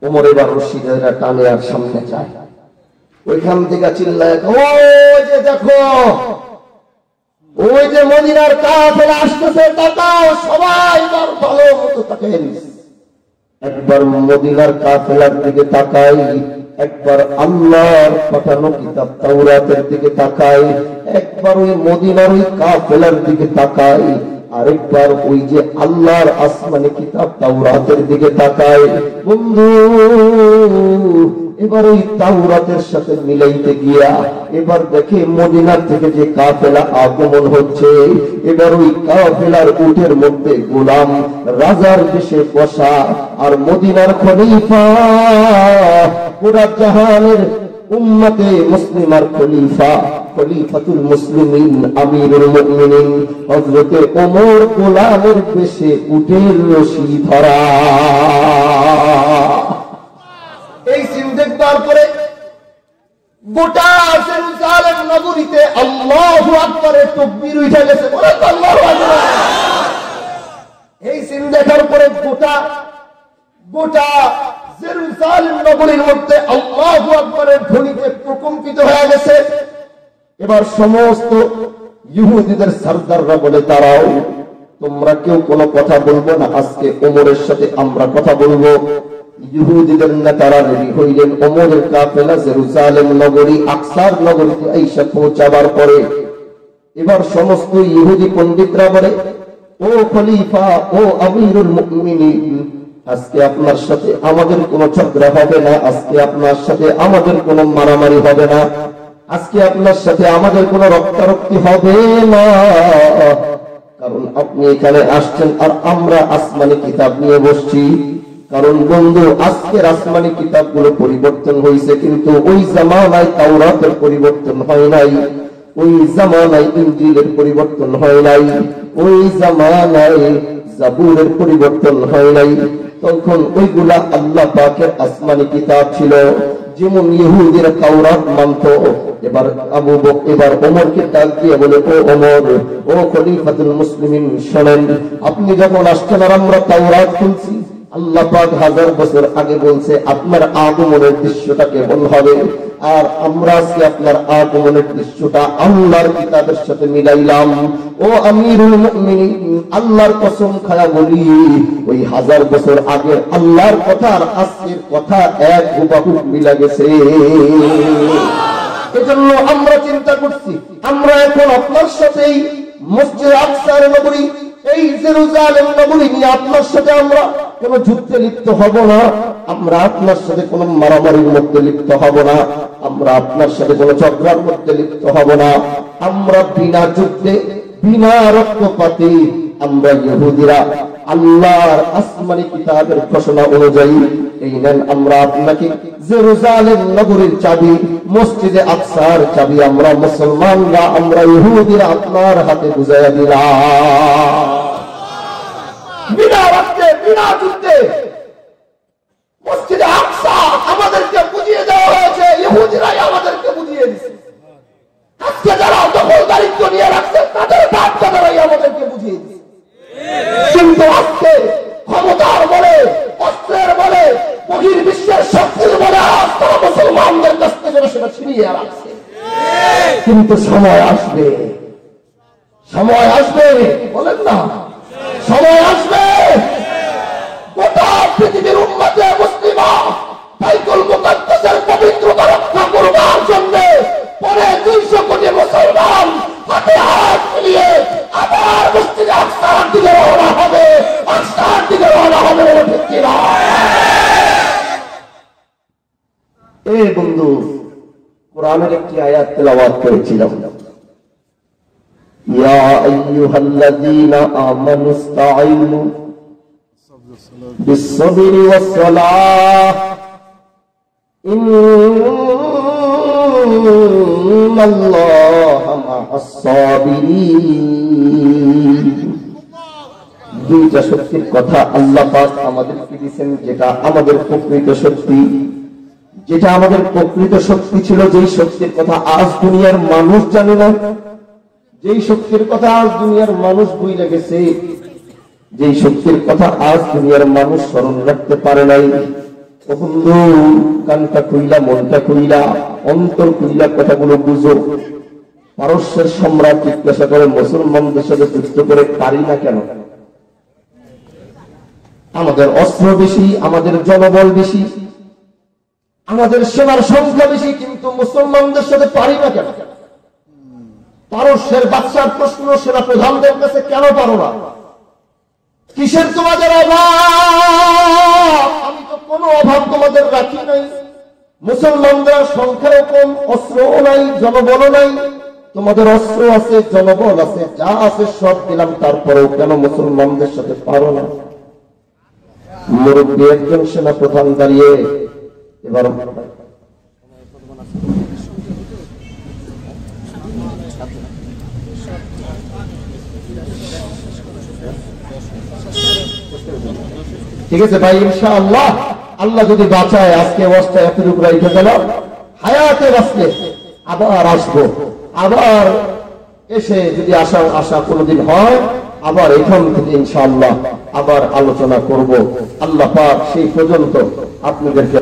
ওমর এবার রশি ধরে টানে আর সামনে যায়। ওইখান থেকে চিল্লায়, ওই যে দেখো, ওই যে মদিনার কাফেলা আসতেছে, তাকাও সবাই, ভালো মতো তাকান। একবার মদিনার কাফেলার দিকে তাকাই, একবার আল্লাহর পাঠানো কিতাব তাওরাতের দিকে তাকাই, একবার ওই মদিনার ওই কাফেলার দিকে তাকাই, আরেকবার ওই যে আল্লাহর আসমানি কিতাব তাওরাতের দিকে তাকাই। বন্ধু, এবার ওই তাওরাতের সাথে মিলাইতে গিয়া এবার দেখে মদিনার থেকে যে কাফেলা আগমন হচ্ছে, এবার ওই কাফেলার উটের মধ্যে গোলাম রাজার দেশে বসা, আর মদিনার খলিফা, পুরা জাহানের উম্মতে মুসলিমার খলিফা, খলিফাতুল মুসলিমিন, আমিরুল মুমিনিন হযরতে ওমর গোলামের বেশে উটের রশি ধরা। এই সিন দেখবার পরে গোটা জেরুজালেম নগরীতে আল্লাহু আকবারের তাকবীর উঠে গেছে। বলেন আল্লাহু আকবার। এই সিন দেখার পরে গোটা জেরুজালেম নগরীর মধ্যে আল্লাহু আকবারের ধ্বনিতে প্রকম্পিত হয়ে গেছে। এবার সমস্ত ইহুদিদের সরদাররা বলে, দাঁড়াও, তোমরা কেউ কোনো কথা বলবো না, আজকে ওমরের সাথে আমরা কথা বলবো। ইহুদিদের নেতারা রেডি হইলেন। ওমরের কাফেলা জেরুজালেম নগরী আকসার নগরীতে আইসা পৌঁছাবার পরে এবার সমস্ত ইহুদি পণ্ডিতরা বলে, ও খলিফা, ও আমিরুল মুমিনিন, আজকে আপনার সাথে আমাদের কোনো ঝগড়া হবে না, আজকে আপনার সাথে আমাদের কোনো মারামারি হবে না, আজকে আপনার সাথে আমাদের কোনো রক্তারক্তি হবে না, কারণ আপনি এখানে আসছেন আর আমরা আসমানি কিতাব নিয়ে বসছি। কারণ বন্ধু, আজকের আসমানি কিতাবগুলো পরিবর্তন হয়েছে, কিন্তু ওই জামানায় তাওরাতের পরিবর্তন হয় নাই, ওই জামানায় ইনজিলের পরিবর্তন হয় নাই, ওই জামানায় জাবুরের পরিবর্তন হয় নাই। তখন ওইগুলা আল্লাহ পাকের আসমানি কিতাব ছিল। যেমন ইহুদিরা তাওরাত মানত। এবার এবার ওমরকে ডাক দিয়ে বলে, ও ওমর, ও খলিফাতুল মুসলিমিন, শোনেন, আপনি যখন আসছেন আর আমরা তাওরাত খুলছি, আল্লাহ পাক 1000 বছর আগে বলছে আপনার আগমনের দৃশ্যটা কেমন হবে, আর আমরা আজকে আপনার আগমনের দৃশ্যটা আল্লাহর কিতাবের সাথে মিলাইলাম। ও আমিরুল মুমিনিন, আল্লাহর কসম খায়া বলি, ওই 1000 বছর আগে আল্লাহর কথা আর আজকের কথা এক হুবহু মিলা গেছে। এজন্য আমরা চিন্তা করছি, আমরা এখন আপনার সাথেই মসজিদ আকসার নগরী, এই জেরুজালেম নগরী নিয়ে আপনার সাথে আমরা কোন যুদ্ধে লিপ্ত হব না, আমরা আপনার সাথে কোন মারামারির মধ্যে লিপ্ত হব না, আমরা আপনার সাথে কোন ঝগড়ার মধ্যে লিপ্ত হব না। আমরা বিনা যুদ্ধে, বিনা রক্তপাতে, আমরা ইহুদিরা আল্লাহর আসমানি কিতাবের ঘোষণা অনুযায়ী এই নেন, আমরা আপনাকে জেরুজালেম নগরীর চাবি, মসজিদে আকসার চাবি আমরা মুসলমানরা, আমরা ইহুদিরা আপনার হাতে বুঝাইয়া দিলাম। বিনা রক্তে, বিনা যুদ্ধে মসজিদে আকসা আমাদেরকে বুঝিয়ে দেওয়া হয়েছে, ইহুদিরাই আমাদেরকে বুঝিয়ে দিচ্ছে। আজকে যারা দখলদারিত্ব নিয়ে রাখছে তাদের বাপ-দাদারাই আমাদেরকে বুঝিয়ে দিচ্ছে। কিন্তু আজকে ক্ষমতার বলে, অস্ত্রের বলে, বহির্বিশ্বের শক্তির বলে তারা মুসলমানদের কাছ থেকে সেটা ছিনিয়ে রাখছে। কিন্তু সময় আসবে, সময় আসবে, বলেন না, সময় আসবে, গোটা পৃথিবীর উম্মতে মুসলিমা বাইতুল মুকাদ্দাসের পবিত্রতা রক্ষা করবার জন্য পরে 200 কোটি মুসলমান হাতে হাত মিলিয়ে আবার মসজিদে আকসার দিকে রওনা হবে, আকসার দিকে রওনা হবে। ঠিক কিনা? এই বন্ধু, কোরআনের একটি আয়াত তেলাওয়াত করেছিলাম, ইয়া আইয়ুহাল্লাযীনা আমানুস্তাঈনু বিস-সাবরি ওয়াস-সালাহ ইন্নাল্লাহা মা'আস-সাবিরিন। দুইটা শক্তির কথা আল্লাহ পাক আমাদেরকে দিয়েছেন, যেটা আমাদের প্রকৃত শক্তি, যেটা আমাদের প্রকৃত শক্তি ছিল, যেই শক্তির কথা আজ দুনিয়ার মানুষ জানে না, যেই শক্তির কথা আজ দুনিয়ার মানুষ ভুলে গেছে, যেই শক্তির কথা আজ দুনিয়ার মানুষ স্মরণ রাখতে পারে নাই, বন্ধু, কানটা খুইলা, মনটা খুইলা, অন্তর খুইলা কথাগুলো বুঝো। পারস্যের সম্রাট জিজ্ঞাসা করে, মুসলমানদের সাথে যুদ্ধ করে পারি না কেন? আমাদের অস্ত্র বেশি, আমাদের জনবল বেশি, আমাদের সেনার সংখ্যা বেশি, কিন্তু মুসলমানদের সাথে পারি না কেন? পারস্যের বাদশার প্রশ্ন সেনা প্রধানদের কাছে, কেন পারো না? কিসের তোমাদের অভাব? আমি তো কোনো অভাব তোমাদের রাখি নাই। মুসলমানদের সংখ্যাও কম, অস্ত্রও নাই, জনবলও নাই। তোমাদের অস্ত্র আছে, জনবল আছে, যা আছে সব দিলাম, তারপরেও কেন মুসলমানদের সাথে পারো না? মুরব্বী একজন সেনা প্রধান দাঁড়িয়ে এবার ঠিক আছে ভাই, ইনশাআল্লাহ আল্লাহ যদি বাঁচায়, আজকে অবস্থা এতটুকু রেখে গেল, হায়াতে বাঁচলে আবার আসবো, আবার এসে যদি আশা কোনোদিন হয়, আবার এখান থেকে ইনশাআল্লাহ আবার আলোচনা করব। আল্লাহ পাক সেই পর্যন্ত আপনাদেরকে